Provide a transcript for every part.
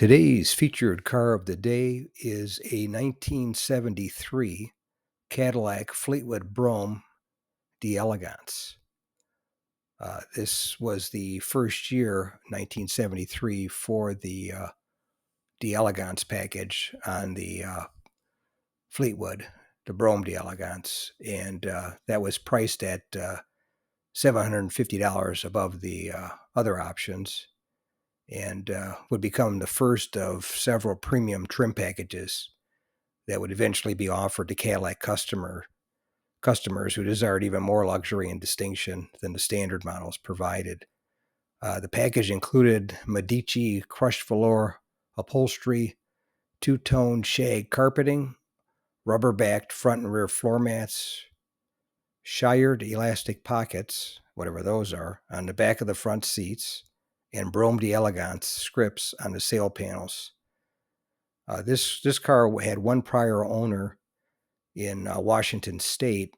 Today's featured car of the day is a 1973 Cadillac Fleetwood Brougham d'Elegance. This was the first year, 1973, for the d'Elegance package on the Fleetwood, the Brougham d'Elegance, and that was priced at $750 above the other options, and would become the first of several premium trim packages that would eventually be offered to Cadillac customers who desired even more luxury and distinction than the standard models provided. The package included Medici crushed velour upholstery, two-tone shag carpeting, rubber-backed front and rear floor mats, shired elastic pockets, whatever those are, on the back of the front seats, and Brougham d'Elegance scripts on the sail panels. This car had one prior owner in Washington State,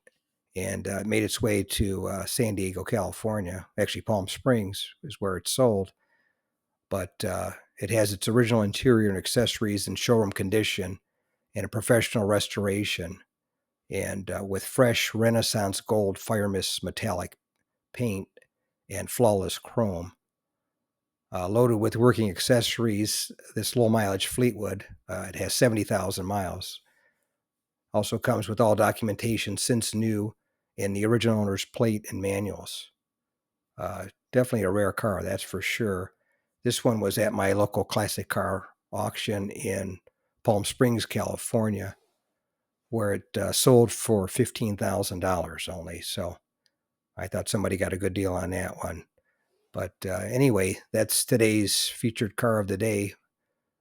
and made its way to San Diego, California. Actually, Palm Springs is where it's sold, but it has its original interior and accessories in showroom condition and a professional restoration, and with fresh Renaissance gold fire mist metallic paint and flawless chrome. Loaded with working accessories, this low mileage Fleetwood, it has 70,000 miles. Also comes with all documentation since new and the original owner's plate and manuals. Definitely a rare car, that's for sure. This one was at my local classic car auction in Palm Springs, California, where it sold for $15,000 only. So I thought somebody got a good deal on that one. But anyway, that's today's featured car of the day,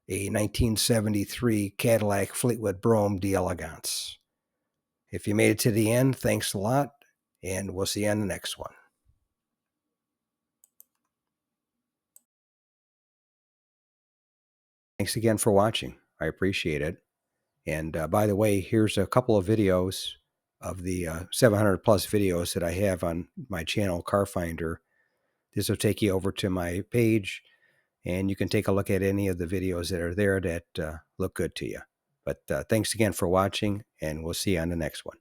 a 1973 Cadillac Fleetwood Brougham d'Elegance. If you made it to the end, thanks a lot, and we'll see you on the next one. Thanks again for watching. I appreciate it. And by the way, here's a couple of videos of the 700 plus videos that I have on my channel, Car Finder. This will take you over to my page, and you can take a look at any of the videos that are there that look good to you. But thanks again for watching, and we'll see you on the next one.